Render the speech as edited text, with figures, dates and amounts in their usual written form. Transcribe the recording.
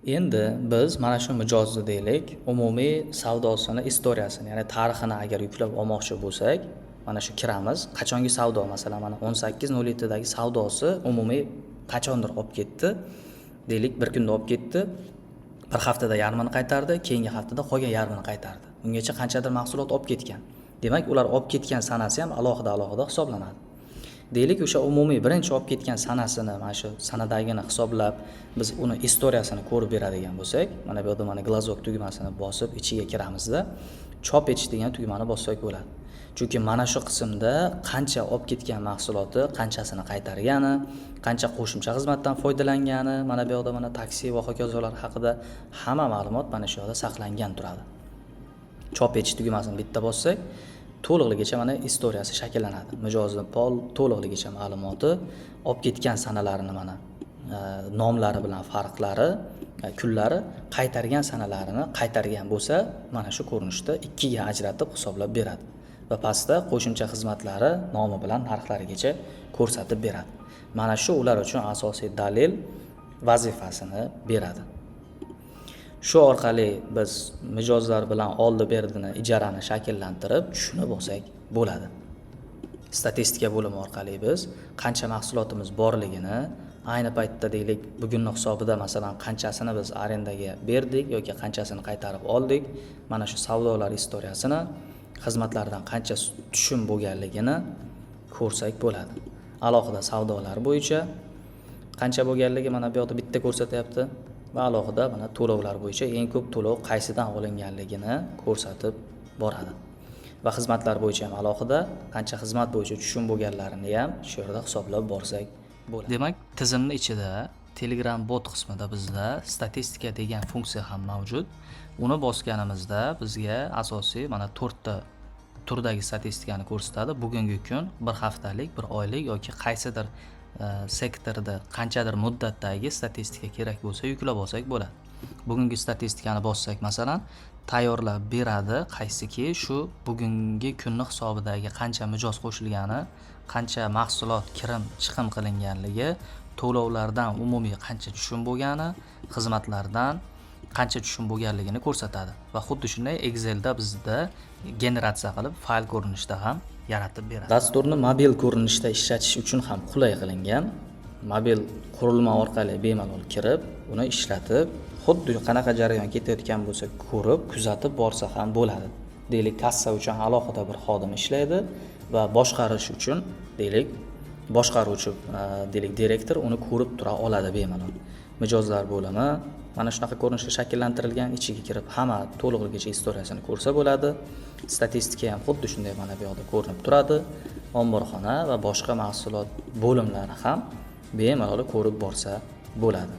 Endi biz mana shu mijozni deylik, umumiy savdosini, istoriyasini, ya'ni tarixini agar yuklab olmoqchi bo'lsak, mana shu kiramiz. Qachongi savdo, masalan, mana 18.07dagi savdosi umumiy qachondir olib ketdi. Deylik, bir kunda olib ketdi. Bir haftada yarmini qaytardi, keyingi haftada qolgan yarmini qaytardi. Ungacha qanchadir mahsulot olib ketgan. Demak, ular olib ketgan sanasi ham alohida hisoblanadi. Deylik, o'sha umumiy birinchi olib ketgan sanasini, mana shu sanadagini hisoblab, biz uni istoriyasini ko'rib beradigan bo'lsak, mana bu yerda mana glazok tugmasini bosib ichiga kiramizda, chop etish degan tugmani bossak bo'ladi. Chunki mana shu qismda qancha olib ketgan mahsuloti, qanchasini qaytargani, qancha qo'shimcha xizmatdan foydalangani, mana bu yerda mana taksi va hokazolar haqida hamma ma'lumot mana shu yerda saqlangan turadi. Chop etish tugmasini bitta bossak, to'liqligicha mana istoriyasi shakllanadi. Mijozning to'liqligicha ma'lumoti, olib ketgan sanalarini mana nomlari bilan farqlari, kunlari, qaytargan sanalarini qaytargan bo'lsa, mana shu ko'rinishda ikkiga ajratib hisoblab beradi va pastda qo'shimcha xizmatlari nomi bilan narxlarigacha ko'rsatib beradi. Mana shu ular uchun asosiy dalil vazifasini beradi. Shu orqali biz mijozlar bilan oldi-berdini, ijarani shakllantirib tushunib olsak bo'ladi. Statistika bo'limi orqali biz qancha mahsulotimiz borligini, ayni paytda deylik, bugunning hisobida masalan qanchasini biz arendaga berdik yoki qanchasini qaytarib oldik, mana shu savdolar istoriyasini, xizmatlardan qancha tushum bo'lganligini ko'rsak bo'ladi. Alohida savdolar bo'yicha qancha bo'lganligi mana bu yerda bitta ko'rsatyapti. Va alohida mana to'lovlar bo'yicha eng ko'p to'lov qaysidan olinganligini ko'rsatib boradi. Va xizmatlar bo'yicha ham alohida qancha xizmat bo'yicha tushum bo'lganlarini ham shu yerda hisoblab borsak bo'ladi. Demak, tizimning ichida Telegram bot qismida bizda statistika degan funksiya ham mavjud. Uni bosganimizda bizga asosiy mana 4 ta turdagi statistikani ko'rsatadi. Bugungi kun, bir haftalik, bir oylik yoki qaysidir sektorda qanchadir muddatdagi statistika kerak bo'lsa yuklab olsak bo'ladi. Bugungi statistikani bossak masalan, tayyorlab beradi, qaysiki shu bugungi kunning hisobidagi qancha mijoz qo'shilgani, qancha mahsulot kirim chiqim qilinganligi, to'lovlardan umumiy qancha tushum bo'lgani, xizmatlardan qancha tushum bo'lganligini ko'rsatadi. Va xuddi shunday Excelda bizda generatsiya qilib fayl ko'rinishida ham yaratib beradi. Dasturni mobil ko'rinishda ishlatish uchun ham qulay qilingan. Mobil qurilma orqali bemalol kirib, uni ishlatib, xuddi qanaqa jarayon ketayotgan bo'lsa ko'rib, kuzatib borsa ham bo'ladi. Deylik, kassa uchun alohida bir xodim ishlaydi va boshqarish uchun deylik, boshqaruvchi deylik direktor uni ko'rib tura oladi bemalol. Mijozlar bo'limi mana shunaqa ko'rinishda shakllantirilgan, ichiga kirib hamma to'liqligicha istoriyasini ko'rsa bo'ladi. Statistika ham xuddi shunday mana bu yerda ko'rinib turadi. Omborxona va boshqa mahsulot bo'limlari ham bemalol ko'rib borsa bo'ladi.